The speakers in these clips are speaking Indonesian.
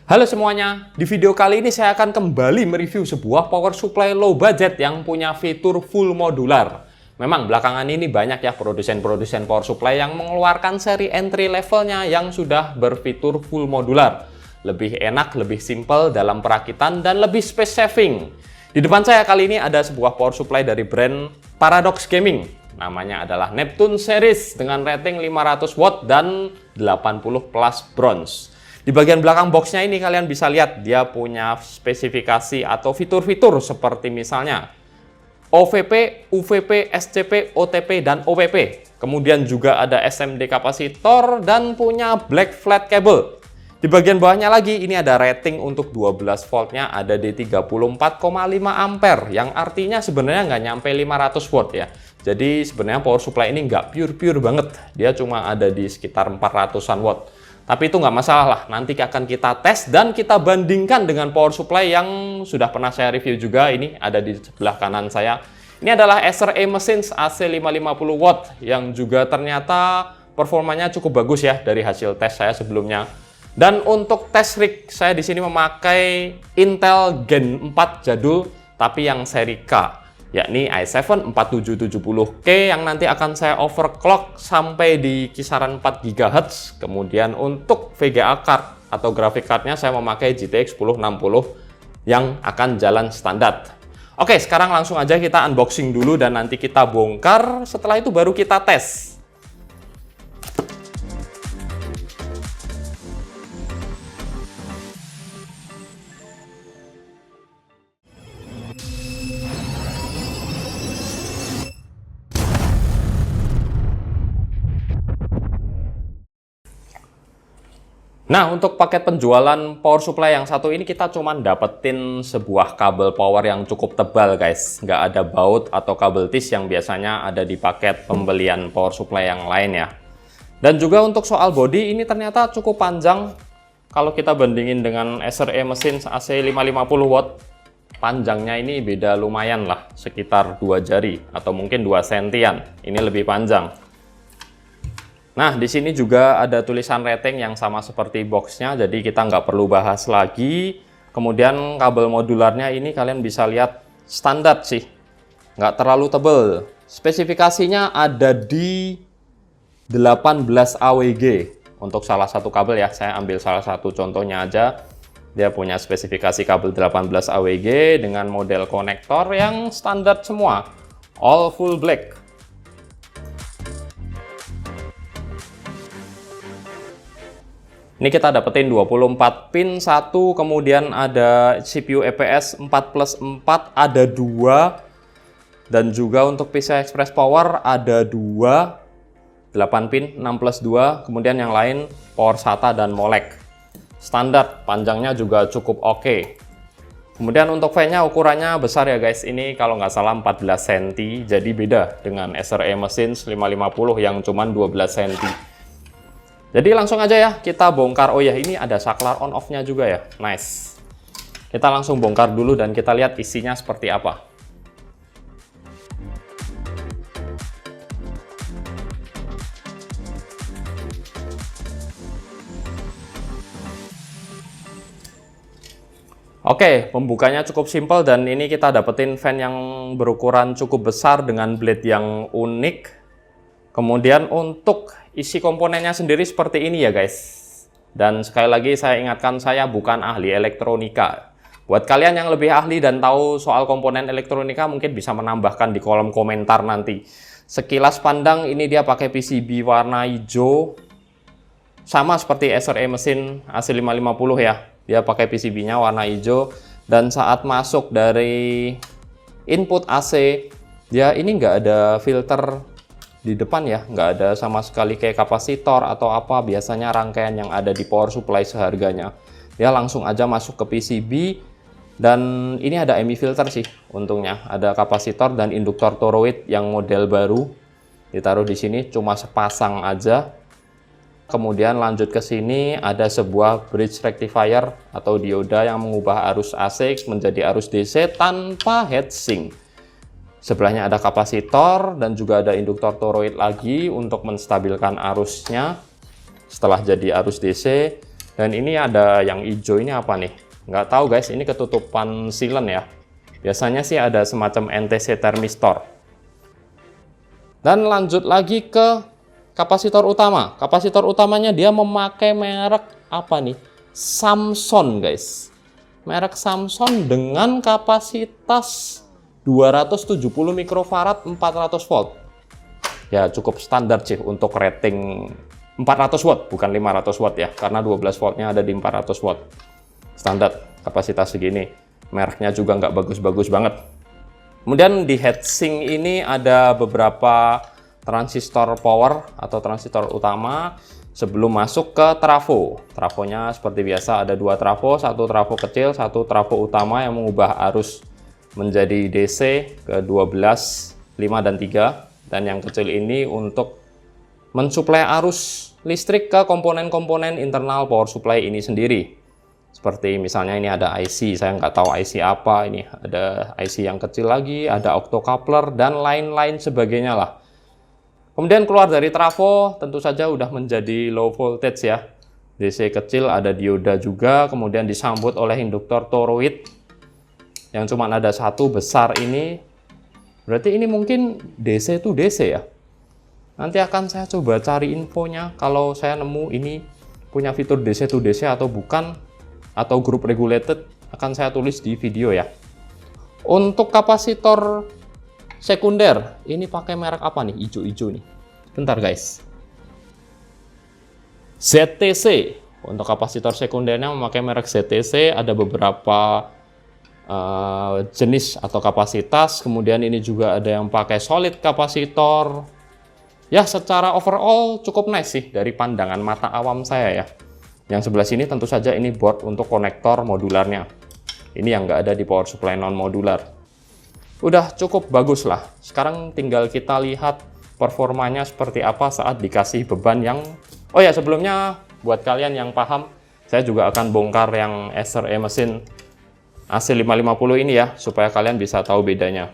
Halo semuanya, di video kali ini saya akan kembali mereview sebuah power supply low budget yang punya fitur full modular. Memang belakangan ini banyak ya produsen-produsen power supply yang mengeluarkan seri entry levelnya yang sudah berfitur full modular. Lebih enak, lebih simple dalam perakitan, dan lebih space saving. Di depan saya kali ini ada sebuah power supply dari brand Paradox Gaming. Namanya adalah Neptune Series dengan rating 500 watt dan 80 plus bronze. Di bagian belakang boxnya ini kalian bisa lihat dia punya spesifikasi atau fitur-fitur seperti misalnya OVP, UVP, SCP, OTP, dan OPP. Kemudian juga ada SMD kapasitor dan punya black flat cable. Di bagian bawahnya lagi ini ada rating untuk 12 voltnya ada di 34,5 ampere yang artinya sebenarnya nggak nyampe 500 watt ya. Jadi sebenarnya power supply ini nggak pure banget. Dia cuma ada di sekitar 400-an watt. Tapi itu nggak masalah lah, nanti akan kita tes dan kita bandingkan dengan power supply yang sudah pernah saya review juga. Ini ada di sebelah kanan saya. Ini adalah Acer E-Machines AC 550 watt yang juga ternyata performanya cukup bagus ya dari hasil tes saya sebelumnya. Dan untuk tes rig, saya di sini memakai Intel Gen 4 jadul, tapi yang seri K, yakni i7 4770K yang nanti akan saya overclock sampai di kisaran 4 GHz. Kemudian untuk VGA card atau graphic cardnya saya memakai GTX 1060 yang akan jalan standar. Oke, sekarang langsung aja kita unboxing dulu dan nanti kita bongkar. Setelah itu baru kita tes. Nah, untuk paket penjualan power supply yang satu ini kita cuman dapetin sebuah kabel power yang cukup tebal guys. Nggak ada baut atau kabel tis yang biasanya ada di paket pembelian power supply yang lain ya. Dan juga untuk soal body ini ternyata cukup panjang. Kalau kita bandingin dengan Acer E-Machines AC 550 watt, panjangnya ini beda lumayan lah, sekitar 2 jari atau mungkin 2 sentian. Ini lebih panjang. Nah, di sini juga ada tulisan rating yang sama seperti boxnya, jadi kita nggak perlu bahas lagi. Kemudian kabel modularnya ini kalian bisa lihat standar sih, nggak terlalu tebel. Spesifikasinya ada di 18 AWG untuk salah satu kabel ya. Saya ambil salah satu contohnya aja. Dia punya spesifikasi kabel 18 AWG dengan model konektor yang standar semua, all full black. Ini kita dapetin 24 pin 1, kemudian ada CPU EPS 4+4, ada 2, dan juga untuk PCI Express Power ada 2, 8 pin 6+2, kemudian yang lain power SATA dan molek. Standar, panjangnya juga cukup oke. Kemudian untuk fan-nya ukurannya besar ya guys, ini kalau nggak salah 14 cm, jadi beda dengan Acer E-Machines 550 yang cuman 12 cm. Jadi langsung aja ya kita bongkar. Oh ya, ini ada saklar on off-nya juga ya. Nice. Kita langsung bongkar dulu dan kita lihat isinya seperti apa. Oke, pembukanya cukup simpel dan ini kita dapetin fan yang berukuran cukup besar dengan blade yang unik. Kemudian untuk isi komponennya sendiri seperti ini ya guys. Dan sekali lagi saya ingatkan, saya bukan ahli elektronika. Buat kalian yang lebih ahli dan tahu soal komponen elektronika mungkin bisa menambahkan di kolom komentar nanti. Sekilas pandang ini dia pakai PCB warna hijau. Sama seperti Acer E-Machines AC 550 ya. Dia pakai PCB-nya warna hijau. Dan saat masuk dari input AC, dia ini nggak ada filter di depan ya, nggak ada sama sekali kayak kapasitor atau apa biasanya rangkaian yang ada di power supply seharganya. Dia langsung aja masuk ke PCB dan ini ada MI filter sih untungnya. Ada kapasitor dan induktor toroid yang model baru ditaruh di sini cuma sepasang aja. Kemudian lanjut ke sini ada sebuah bridge rectifier atau dioda yang mengubah arus AC menjadi arus DC tanpa heatsink. Sebelahnya ada kapasitor dan juga ada induktor toroid lagi untuk menstabilkan arusnya setelah jadi arus DC. Dan ini ada yang hijau, ini apa nih? Nggak tahu guys, ini ketutupan silen ya. Biasanya sih ada semacam NTC thermistor. Dan lanjut lagi ke kapasitor utama. Kapasitor utamanya dia memakai merek apa nih? Samson guys. Merek Samson dengan kapasitas 270 mikrofarad 400 volt. Ya cukup standar sih untuk rating 400 watt, bukan 500 watt ya. Karena 12 voltnya ada di 400 watt. Standar kapasitas segini. Mereknya juga nggak bagus-bagus banget. Kemudian di heatsink ini ada beberapa transistor power atau transistor utama sebelum masuk ke trafo. Trafonya seperti biasa ada dua trafo, satu trafo kecil, satu trafo utama yang mengubah arus menjadi DC ke 12, 5, dan 3. Dan yang kecil ini untuk mensuplai arus listrik ke komponen-komponen internal power supply ini sendiri. Seperti misalnya ini ada IC, saya nggak tahu IC apa, ini ada IC yang kecil lagi, ada octocoupler, dan lain-lain sebagainya lah. Kemudian keluar dari trafo, tentu saja udah menjadi low voltage ya. DC kecil, ada dioda juga, kemudian disambut oleh induktor toroid, yang cuma ada satu besar ini. Berarti ini mungkin DC to DC ya. Nanti akan saya coba cari infonya, kalau saya nemu ini punya fitur DC to DC atau bukan, atau group regulated, akan saya tulis di video ya. Untuk kapasitor sekunder, ini pakai merek apa nih? Hijau-hijau nih. Bentar guys. ZTC. Untuk kapasitor sekundernya memakai merek ZTC, ada beberapa jenis atau kapasitas. Kemudian ini juga ada yang pakai solid kapasitor. Ya, secara overall cukup nice sih dari pandangan mata awam saya ya. Yang sebelah sini tentu saja ini board untuk konektor modularnya. Ini yang nggak ada di power supply non modular. Udah cukup bagus lah. Sekarang tinggal kita lihat performanya seperti apa saat dikasih beban yang... Oh ya, sebelumnya buat kalian yang paham, saya juga akan bongkar yang SRE mesin AC550 ini ya, supaya kalian bisa tahu bedanya.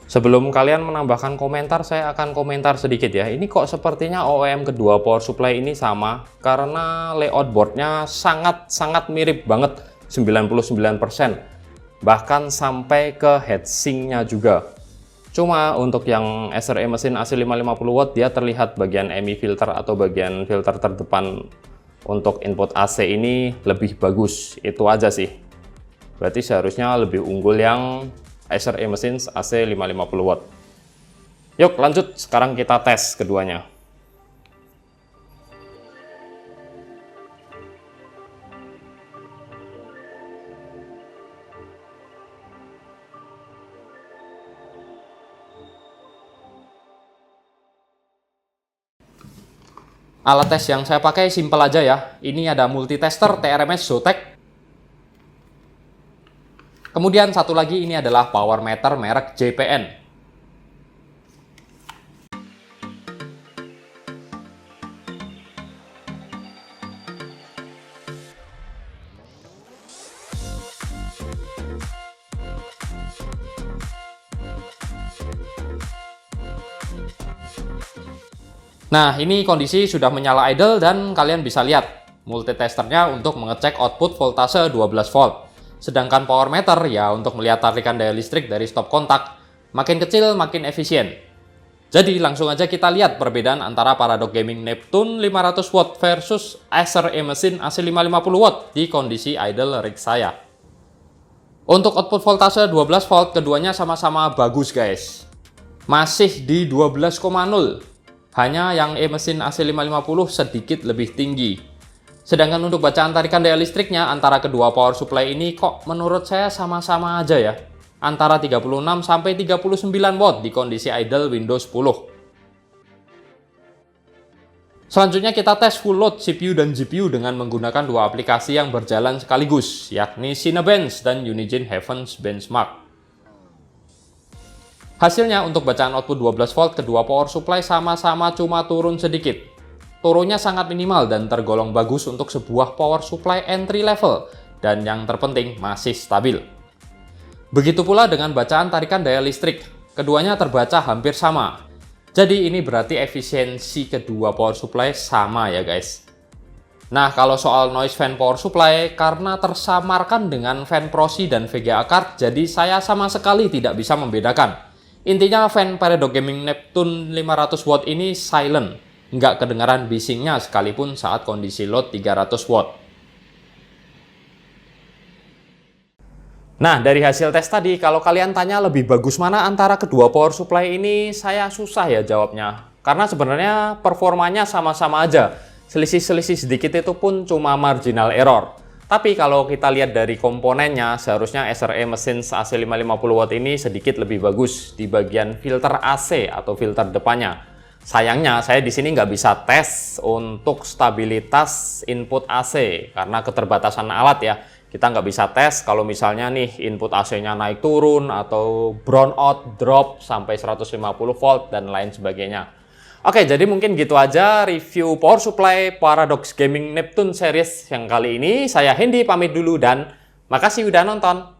Sebelum kalian menambahkan komentar, saya akan komentar sedikit ya. Ini kok sepertinya OEM kedua power supply ini sama, karena layout boardnya sangat mirip banget, 99%. Bahkan sampai ke heatsinknya juga. Cuma untuk yang SRE mesin AC550 watt, dia terlihat bagian MI filter atau bagian filter terdepan untuk input AC ini lebih bagus. Itu aja sih. Berarti seharusnya lebih unggul yang SRE mesin AC 550 watt. Yuk lanjut, sekarang kita tes keduanya. Alat tes yang saya pakai simple aja ya. Ini ada multitester TRMS Zotac. Kemudian satu lagi ini adalah power meter merek JPN. Nah, ini kondisi sudah menyala idle dan kalian bisa lihat multitesternya untuk mengecek output voltase 12 volt. Sedangkan power meter ya untuk melihat tarikan daya listrik dari stop kontak. Makin kecil makin efisien. Jadi langsung aja kita lihat perbedaan antara Paradox Gaming Neptune 500 watt versus SRE mesin AC550 watt di kondisi idle rig saya. Untuk output voltase 12 volt keduanya sama-sama bagus guys. Masih di 12,0. Hanya yang E-mesin AC550 sedikit lebih tinggi. Sedangkan untuk bacaan tarikan daya listriknya antara kedua power supply ini kok menurut saya sama-sama aja ya. Antara 36 sampai 39 watt di kondisi idle Windows 10. Selanjutnya kita tes full load CPU dan GPU dengan menggunakan dua aplikasi yang berjalan sekaligus, yakni Cinebench dan Unigine Heavens Benchmark. Hasilnya untuk bacaan output 12 volt kedua power supply sama-sama cuma turun sedikit. Turunnya sangat minimal dan tergolong bagus untuk sebuah power supply entry level, dan yang terpenting masih stabil. Begitu pula dengan bacaan tarikan daya listrik, keduanya terbaca hampir sama. Jadi ini berarti efisiensi kedua power supply sama ya guys. Nah, kalau soal noise fan power supply, karena tersamarkan dengan fan Prosi dan VGA card, jadi saya sama sekali tidak bisa membedakan. Intinya fan Paradox Gaming Neptune 500 watt ini silent, nggak kedengaran bisingnya sekalipun saat kondisi load 300 watt. Nah, dari hasil tes tadi, kalau kalian tanya lebih bagus mana antara kedua power supply ini, saya susah ya jawabnya. Karena sebenarnya performanya sama-sama aja. Selisih-selisih sedikit itu pun cuma marginal error. Tapi kalau kita lihat dari komponennya, seharusnya SRE mesin AC 550 watt ini sedikit lebih bagus di bagian filter AC atau filter depannya. Sayangnya, saya di sini nggak bisa tes untuk stabilitas input AC karena keterbatasan alat ya. Kita nggak bisa tes kalau misalnya nih input AC-nya naik turun atau brown out, drop sampai 150 volt dan lain sebagainya. Oke, jadi mungkin gitu aja review power supply Paradox Gaming Neptune series yang kali ini. Saya Hendy pamit dulu dan makasih udah nonton.